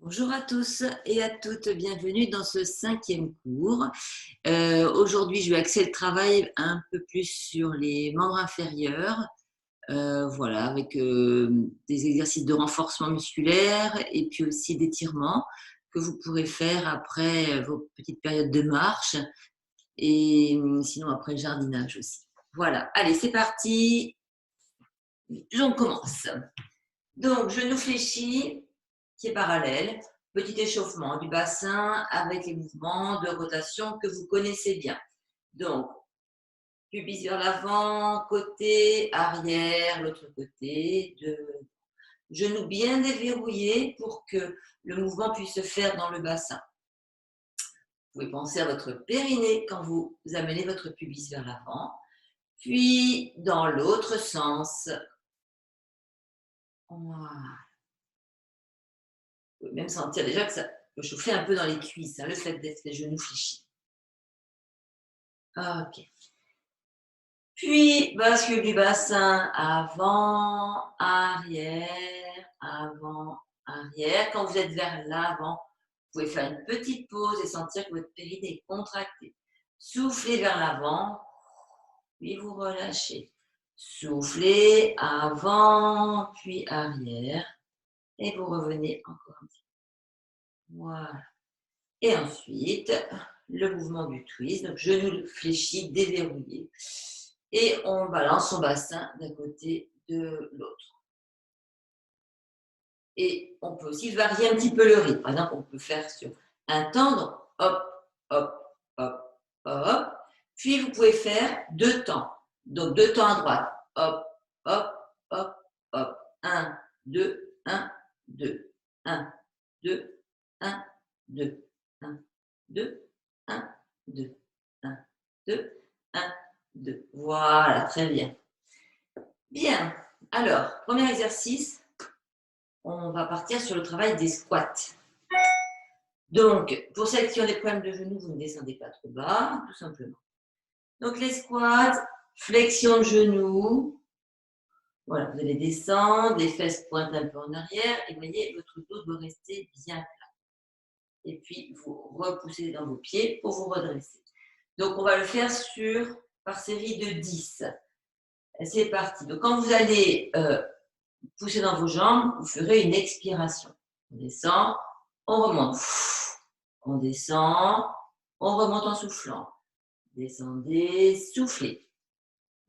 Bonjour à tous et à toutes, bienvenue dans ce 5e cours. Aujourd'hui, je vais axer le travail un peu plus sur les membres inférieurs, voilà, avec des exercices de renforcement musculaire et puis aussi d'étirement que vous pourrez faire après vos petites périodes de marche et sinon après le jardinage aussi. Voilà, allez, c'est parti. On commence. Donc, genou fléchi, qui est parallèle, petit échauffement du bassin avec les mouvements de rotation que vous connaissez bien. Donc, pubis vers l'avant, côté, arrière, l'autre côté, genoux bien déverrouillés pour que le mouvement puisse se faire dans le bassin. Vous pouvez penser à votre périnée quand vous amenez votre pubis vers l'avant, puis dans l'autre sens. Voilà. Vous pouvez même sentir déjà que ça peut chauffer un peu dans les cuisses, le fait d'être les genoux fléchis. Ok. Puis, bascule du bassin avant, arrière, avant, arrière. Quand vous êtes vers l'avant, vous pouvez faire une petite pause et sentir que votre périnée est contractée. Soufflez vers l'avant, puis vous relâchez. Soufflez avant, puis arrière. Et vous revenez encore un petit peu. Voilà. Et ensuite, le mouvement du twist, donc genou fléchi, déverrouillé. Et on balance son bassin d'un côté de l'autre. Et on peut aussi varier un petit peu le rythme. Par exemple, on peut faire sur un temps, donc hop, hop, hop, hop. Puis vous pouvez faire 2 temps. Donc 2 temps à droite. Hop, hop, hop, hop. 1, 2, 1, 2. 1, 2, 1, 2. 1, 2, 1, 2. 1, 2, 1, 2. Voilà, très bien. Bien. Alors, premier exercice, on va partir sur le travail des squats. Donc, pour celles qui ont des problèmes de genoux, vous ne descendez pas trop bas, tout simplement. Donc, les squats, flexion de genoux. Voilà, vous allez descendre, les fesses pointent un peu en arrière et vous voyez, votre dos doit rester bien plat. Et puis, vous repoussez dans vos pieds pour vous redresser. Donc, on va le faire par série de 10. C'est parti. Donc, quand vous allez pousser dans vos jambes, vous ferez une expiration. On descend, on remonte. On descend, on remonte en soufflant. Descendez, soufflez.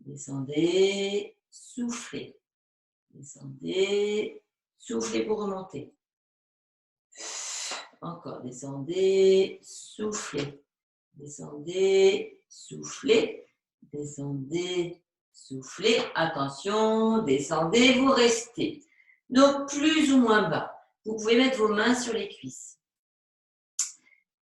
Descendez, soufflez. Descendez, soufflez pour remonter. Encore, descendez, soufflez. Descendez, soufflez. Descendez, soufflez. Attention, descendez, vous restez. Donc, plus ou moins bas. Vous pouvez mettre vos mains sur les cuisses.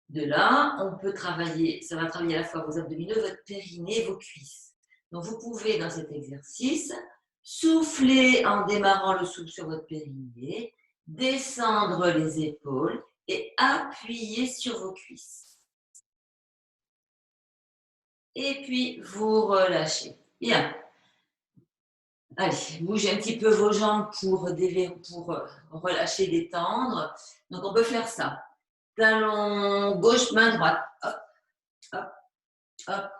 De là, on peut travailler, ça va travailler à la fois vos abdominaux, votre périnée, vos cuisses. Donc, vous pouvez, dans cet exercice, souffler en démarrant le souffle sur votre périnée, descendre les épaules et appuyer sur vos cuisses. Et puis, vous relâchez. Bien. Allez, bougez un petit peu vos jambes pour relâcher, détendre. Donc, on peut faire ça. Talon gauche, main droite. Hop, hop, hop, hop.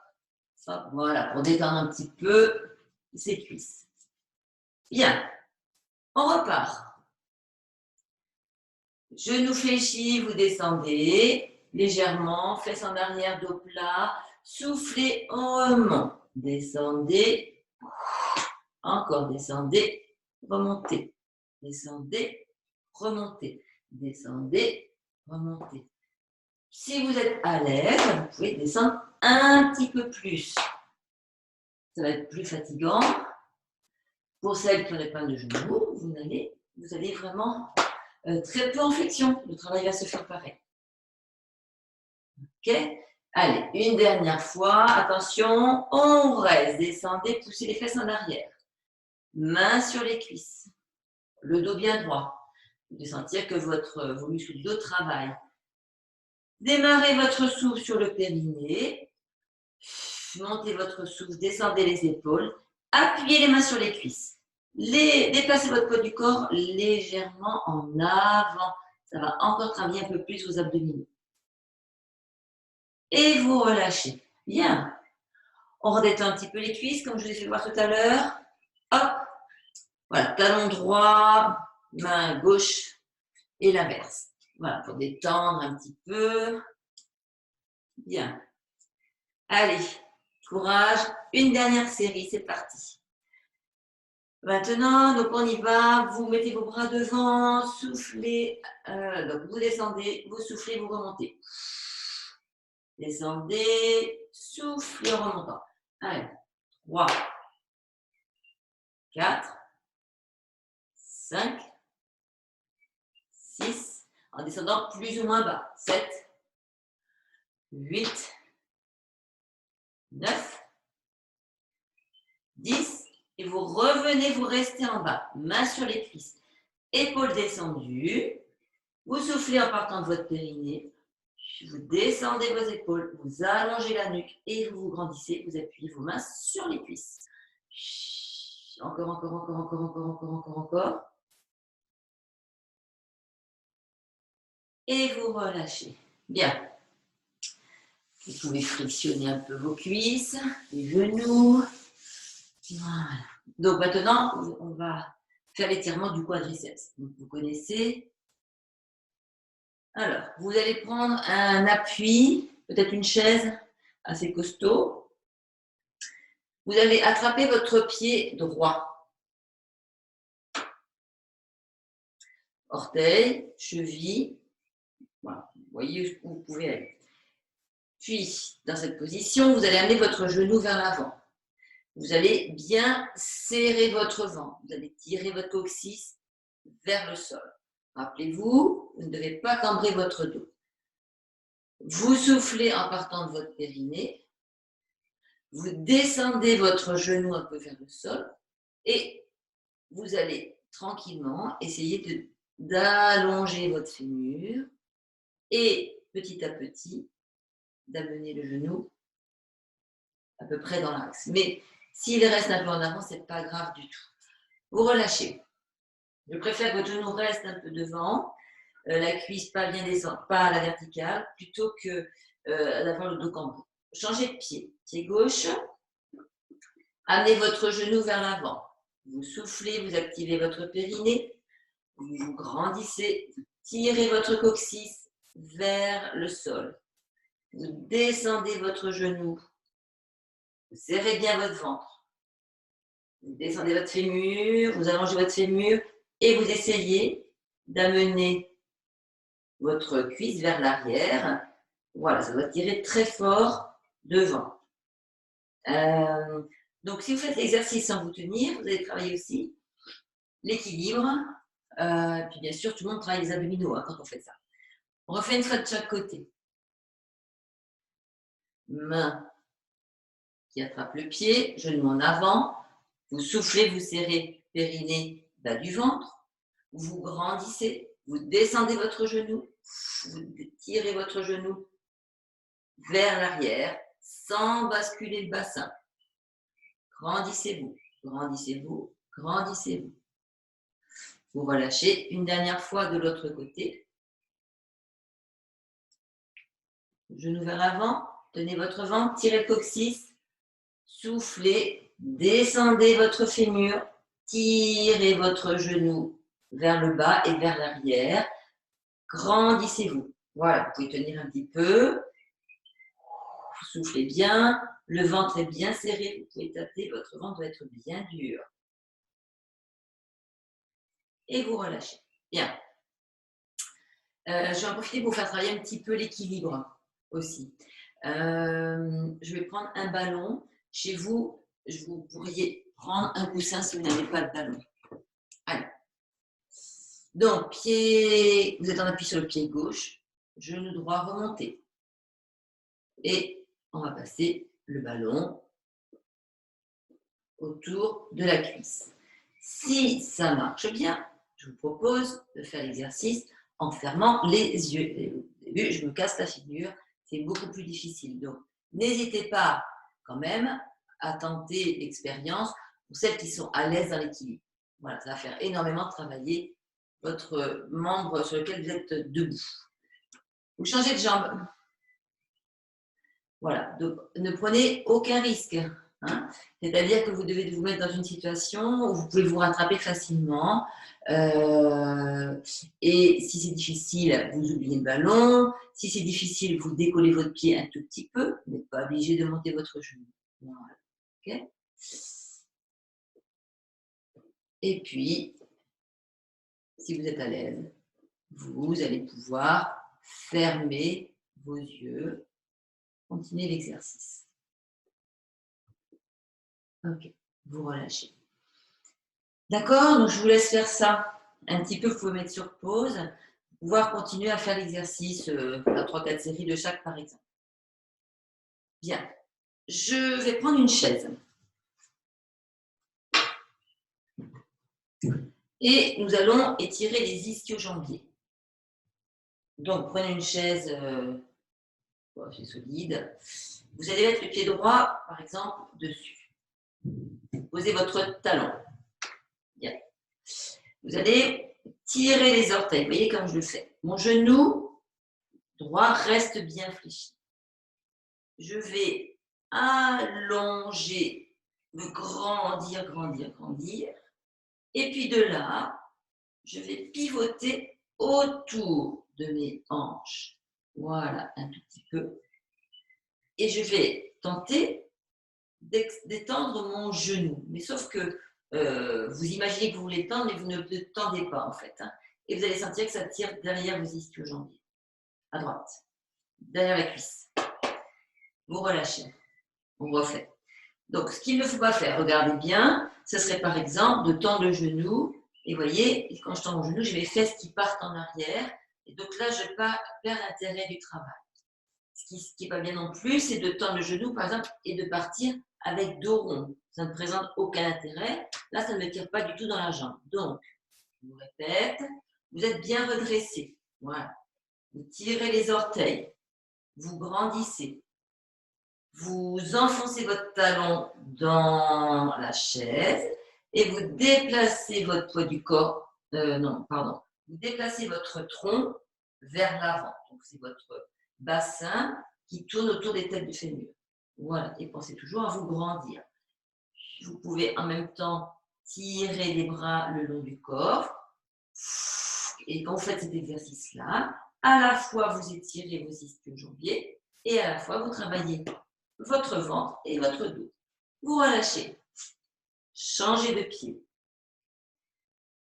Voilà, pour détendre un petit peu ses cuisses. Bien, on repart. Genoux fléchis, vous descendez légèrement, fesses en arrière, dos plat. Soufflez, on remonte. Descendez. Encore, descendez, remontez. Descendez, remontez. Descendez, remontez. Si vous êtes à l'aise, vous pouvez descendre un petit peu plus. Ça va être plus fatigant. Pour celles qui ont des problèmes de genoux, vous allez vraiment très peu en flexion. Le travail va se faire pareil. Ok? Allez, une dernière fois. Attention, on reste. Descendez, poussez les fesses en arrière. Main sur les cuisses. Le dos bien droit. Vous devez sentir que vos muscles du dos travaillent. Démarrez votre souffle sur le périnée. Montez votre souffle, descendez les épaules. Appuyez les mains sur les cuisses. Déplacez votre poids du corps légèrement en avant Ça va encore travailler un peu plus vos abdominaux. Et vous relâchez. Bien. On redétend un petit peu les cuisses, comme je vous ai fait voir tout à l'heure. Hop. Voilà, talon droit, main gauche et l'inverse. Voilà, pour détendre un petit peu. Bien. Allez, courage. Une dernière série, c'est parti. Maintenant, donc on y va. Vous mettez vos bras devant, soufflez. Donc vous descendez, vous soufflez, vous remontez. Descendez, soufflez en remontant. Allez, 3, 4, 5, 6, en descendant plus ou moins bas. 7, 8, 9, 10. Et vous revenez, vous restez en bas. Main sur les cuisses. Épaules descendues. Vous soufflez en partant de votre périnée. Vous descendez vos épaules. Vous allongez la nuque et vous vous grandissez. Vous appuyez vos mains sur les cuisses. Encore, encore, encore, encore, encore, encore, encore, encore. Et vous relâchez. Bien. Vous pouvez frictionner un peu vos cuisses, les genoux. Voilà. Donc maintenant, on va faire l'étirement du quadriceps. Donc vous connaissez. Alors, vous allez prendre un appui, peut-être une chaise assez costaud. Vous allez attraper votre pied droit. Orteil, cheville. Voilà. Vous voyez où vous pouvez aller. Puis, dans cette position, vous allez amener votre genou vers l'avant. Vous allez bien serrer votre ventre. Vous allez tirer votre coccyx vers le sol. Rappelez-vous, vous ne devez pas cambrer votre dos. Vous soufflez en partant de votre périnée. Vous descendez votre genou un peu vers le sol et vous allez tranquillement essayer d'allonger votre fémur et petit à petit d'amener le genou à peu près dans l'axe. Mais s'il reste un peu en avant, ce n'est pas grave du tout. Vous relâchez. Je préfère que votre genou reste un peu devant, la cuisse pas bien descendre, pas à la verticale, plutôt que d'avoir le dos cambré. Changez de pied. Pied gauche. Amenez votre genou vers l'avant. Vous soufflez, vous activez votre périnée. Vous grandissez, vous tirez votre coccyx vers le sol. Vous descendez votre genou. Vous serrez bien votre ventre. Vous descendez votre fémur, vous allongez votre fémur et vous essayez d'amener votre cuisse vers l'arrière. Voilà, ça doit tirer très fort devant. Donc, si vous faites l'exercice sans vous tenir, vous allez travailler aussi l'équilibre. Puis bien sûr, tout le monde travaille les abdominaux quand on fait ça. On refait une fois de chaque côté. Main qui attrape le pied, genou en avant. Vous soufflez, vous serrez périnée, bas du ventre. Vous grandissez, vous descendez votre genou, vous tirez votre genou vers l'arrière sans basculer le bassin. Grandissez-vous, grandissez-vous, grandissez-vous. Vous relâchez une dernière fois de l'autre côté. Genou vers l'avant, tenez votre ventre, tirez le coccyx, soufflez, descendez votre fémur, tirez votre genou vers le bas et vers l'arrière. Grandissez-vous. Voilà, vous pouvez tenir un petit peu. Vous soufflez bien, le ventre est bien serré, vous pouvez taper, votre ventre doit être bien dur. Et vous relâchez. Bien. Je vais en profiter pour vous faire travailler un petit peu l'équilibre aussi. Je vais prendre un ballon. Chez vous, vous pourriez prendre un coussin si vous n'avez pas de ballon. Allez. Donc, pied, vous êtes en appui sur le pied gauche, genou droit remonté. Et on va passer le ballon autour de la cuisse. Si ça marche bien, je vous propose de faire l'exercice en fermant les yeux. Au début, je me casse la figure, c'est beaucoup plus difficile. Donc, n'hésitez pas quand même à tenter l'expérience pour celles qui sont à l'aise dans l'équilibre. Voilà, ça va faire énormément travailler votre membre sur lequel vous êtes debout. Vous changez de jambe. Voilà, donc ne prenez aucun risque. Hein. C'est-à-dire que vous devez vous mettre dans une situation où vous pouvez vous rattraper facilement. Et si c'est difficile, vous oubliez le ballon. Si c'est difficile, vous décollez votre pied un tout petit peu. Vous n'êtes pas obligé de monter votre genou. Voilà. Okay. Et puis, si vous êtes à l'aise, vous allez pouvoir fermer vos yeux. Continuez l'exercice. Ok, vous relâchez. D'accord, donc je vous laisse faire ça. Un petit peu, vous pouvez mettre sur pause, pouvoir continuer à faire l'exercice, 3-4 séries de chaque par exemple. Bien, je vais prendre une chaise. Et nous allons étirer les ischio-jambiers. Donc, prenez une chaise assez solide. Vous allez mettre le pied droit, par exemple, dessus. Posez votre talon. Bien. Vous allez tirer les orteils. Vous voyez comme je le fais. Mon genou droit reste bien fléchi. Je vais allonger, me grandir, grandir, grandir. Et puis de là, je vais pivoter autour de mes hanches. Voilà, un tout petit peu. Et je vais tenter d'étendre mon genou. Mais sauf que vous imaginez que vous voulez tendre, mais vous ne le tendez pas en fait. Hein. Et vous allez sentir que ça tire derrière vos ischio-jambiers. À droite. Derrière la cuisse. Vous relâchez. On refait. Donc, ce qu'il ne faut pas faire, regardez bien, ce serait par exemple de tendre le genou. Et vous voyez, quand je tends mon genou, j'ai mes fesses qui partent en arrière. Et donc là, je perds l'intérêt du travail. Ce qui n'est pas bien non plus, c'est de tendre le genou, par exemple, et de partir avec dos rond. Ça ne présente aucun intérêt. Là, ça ne me tire pas du tout dans la jambe. Donc, je vous répète, vous êtes bien redressé. Voilà. Vous tirez les orteils. Vous grandissez. Vous enfoncez votre talon dans la chaise et vous déplacez votre poids du corps. Vous déplacez votre tronc vers l'avant. Donc, c'est votre bassin qui tourne autour des têtes du fémur. Voilà. Et pensez toujours à vous grandir. Vous pouvez en même temps tirer les bras le long du corps. Et quand vous faites cet exercice-là, à la fois vous étirez vos ischio-jambiers et à la fois vous travaillez votre ventre et votre dos. Vous relâchez. Changez de pied.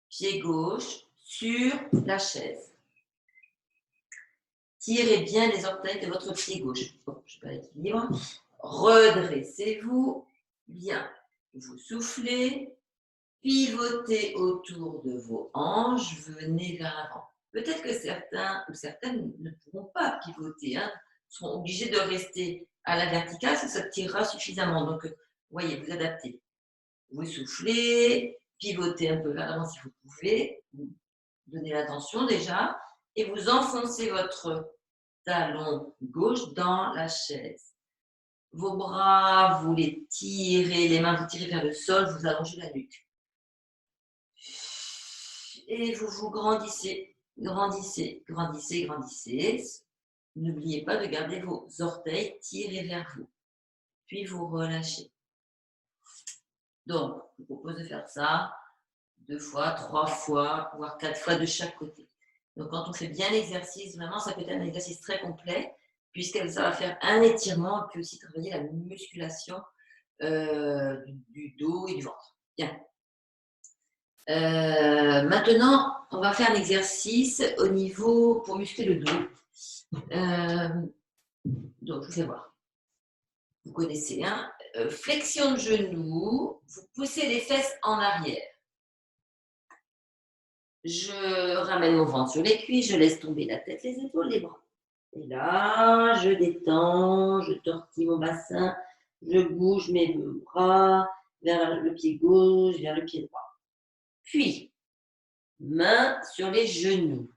Pied gauche sur la chaise. Tirez bien les orteils de votre pied gauche. Bon, je perds l'équilibre. Redressez-vous. Bien. Vous soufflez. Pivotez autour de vos hanches. Venez vers l'avant. Peut-être que certains ou certaines ne pourront pas pivoter. Seront obligés de rester à la verticale, ça tirera suffisamment. Donc, voyez, vous adaptez. Vous soufflez, pivotez un peu vers l'avant si vous pouvez, vous donnez l'attention déjà, et vous enfoncez votre talon gauche dans la chaise. Vos bras, vous les tirez, les mains, vous tirez vers le sol, vous allongez la nuque. Et vous grandissez, grandissez, grandissez, grandissez. N'oubliez pas de garder vos orteils tirés vers vous. Puis vous relâchez. Donc, je vous propose de faire ça 2 fois, 3 fois, voire 4 fois de chaque côté. Donc, quand on fait bien l'exercice, vraiment, ça peut être un exercice très complet, puisque ça va faire un étirement, puis aussi travailler la musculation du dos et du ventre. Bien. Maintenant, on va faire un exercice au niveau pour muscler le dos. Donc, je vous fais voir. Vous connaissez, hein? Flexion de genou, vous poussez les fesses en arrière. Je ramène mon ventre sur les cuisses, je laisse tomber la tête, les épaules, les bras. Et là, je détends, je tortille mon bassin, je bouge mes bras vers le pied gauche, vers le pied droit. Puis, main sur les genoux.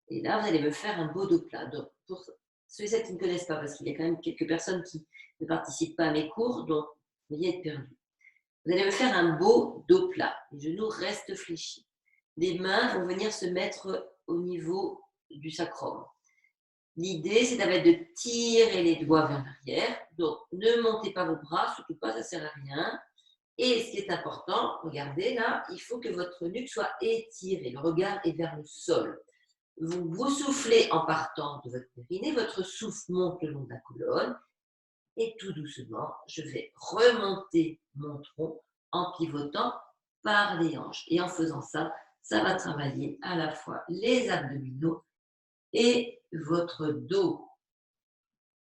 Et là, vous allez me faire un beau dos plat. Donc, pour ceux et celles qui ne connaissent pas, parce qu'il y a quand même quelques personnes qui ne participent pas à mes cours, donc vous voyez être perdu. Vous allez me faire un beau dos plat. Les genoux restent fléchis. les mains vont venir se mettre au niveau du sacrum. L'idée, c'est de tirer les doigts vers l'arrière. Donc, ne montez pas vos bras, surtout pas, ça ne sert à rien. Et ce qui est important, regardez là, il faut que votre nuque soit étirée. Le regard est vers le sol. Vous soufflez en partant de votre périnée, votre souffle monte le long de la colonne. Et tout doucement, je vais remonter mon tronc en pivotant par les hanches. Et en faisant ça, ça va travailler à la fois les abdominaux et votre dos.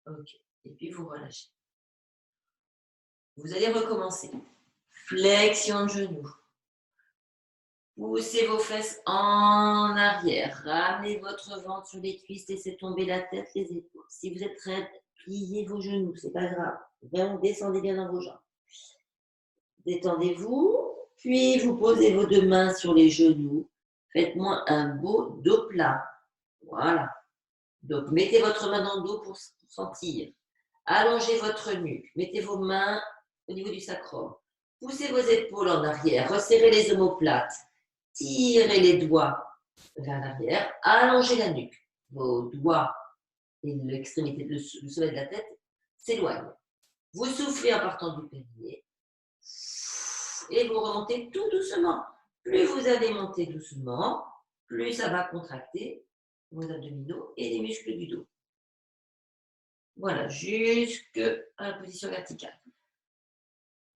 Ok. Et puis vous relâchez. Vous allez recommencer. Flexion de genoux. Poussez vos fesses en arrière. Ramenez votre ventre sur les cuisses. Laissez tomber la tête, les épaules. Si vous êtes raide, pliez vos genoux. C'est pas grave. Vraiment, descendez bien dans vos jambes. Détendez-vous. Puis vous posez vos deux mains sur les genoux. Faites-moi un beau dos plat. Voilà. Donc, mettez votre main dans le dos pour sentir. Allongez votre nuque. Mettez vos mains au niveau du sacrum. Poussez vos épaules en arrière. Resserrez les omoplates. Tirez les doigts vers l'arrière. Allongez la nuque. Vos doigts et l'extrémité, le sommet de la tête s'éloignent. Vous soufflez en partant du périnée. Et vous remontez tout doucement. Plus vous allez monter doucement, plus ça va contracter vos abdominaux et les muscles du dos. Voilà, jusqu'à la position verticale.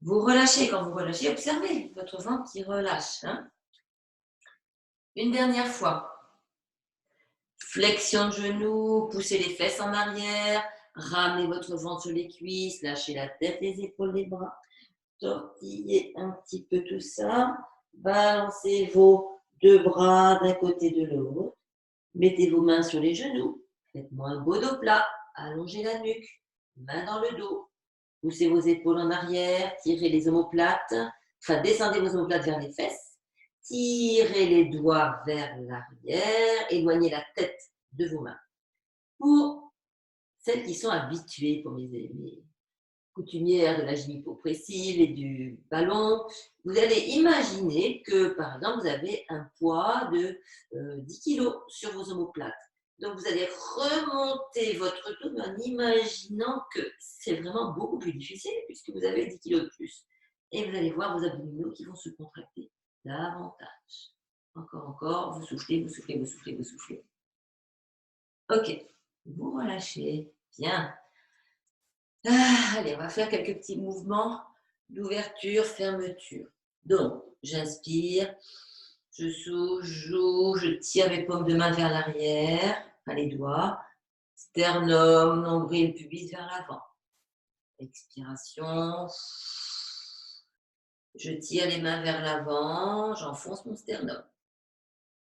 Vous relâchez. Quand vous relâchez, observez votre ventre qui relâche. Une dernière fois. Flexion de genoux, poussez les fesses en arrière, ramenez votre ventre sur les cuisses, lâchez la tête, les épaules, les bras. Tortillez un petit peu tout ça. Balancez vos deux bras d'un côté de l'autre. Mettez vos mains sur les genoux. Faites-moi un beau dos plat. Allongez la nuque. Main dans le dos. Poussez vos épaules en arrière. Tirez les omoplates. Enfin, descendez vos omoplates vers les fesses. Tirez les doigts vers l'arrière. Éloignez la tête de vos mains. Pour celles qui sont habituées, pour mes coutumières de la gynécopressive et du ballon, vous allez imaginer que, par exemple, vous avez un poids de 10 kg sur vos omoplates. Donc, vous allez remonter votre dos en imaginant que c'est vraiment beaucoup plus difficile puisque vous avez 10 kg de plus. Et vous allez voir vos abdominaux qui vont se contracter davantage. Encore, vous soufflez, vous soufflez, vous soufflez, vous soufflez. Ok, vous relâchez. Bien. Allez, on va faire quelques petits mouvements d'ouverture, fermeture. Donc, j'inspire, je souffle, j'ouvre, je tire mes paumes de main vers l'arrière, enfin les doigts, sternum, nombril, pubis vers l'avant. Expiration, je tire les mains vers l'avant, j'enfonce mon sternum.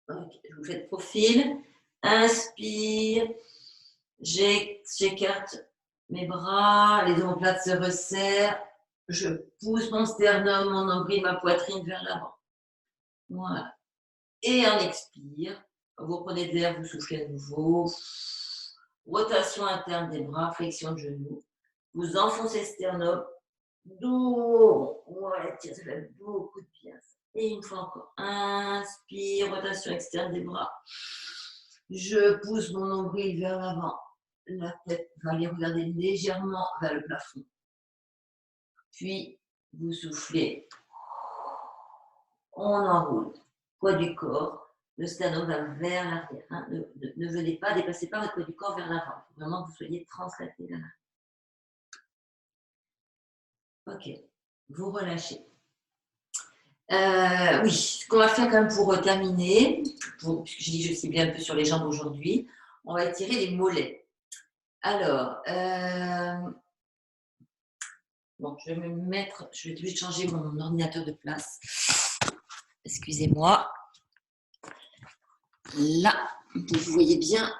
Okay, je vous fais de profil. Inspire, j'écarte mes bras, les omoplates se resserrent, je pousse mon sternum, mon nombril, ma poitrine vers l'avant. Voilà. Et on expire. Vous prenez de l'air, vous soufflez à nouveau. Rotation interne des bras, flexion de genoux. Vous enfoncez le sternum. Dos. Voilà, ça fait beaucoup de bien. Et une fois encore. Inspire, rotation externe des bras. Je pousse mon nombril vers l'avant. La tête va aller regarder légèrement vers le plafond. Puis, vous soufflez. On enroule. Poids du corps. Le sternum va vers l'arrière. Ne venez pas, dépassez pas votre poids du corps vers l'avant. Il faut vraiment que vous soyez translaté vers l'arrière. Ok. Vous relâchez. Oui, ce qu'on va faire quand même pour terminer, puisque je dis que je cible un peu sur les jambes aujourd'hui, on va étirer les mollets. Alors, bon, je vais être obligée de changer mon ordinateur de place. Excusez-moi. Là, vous voyez bien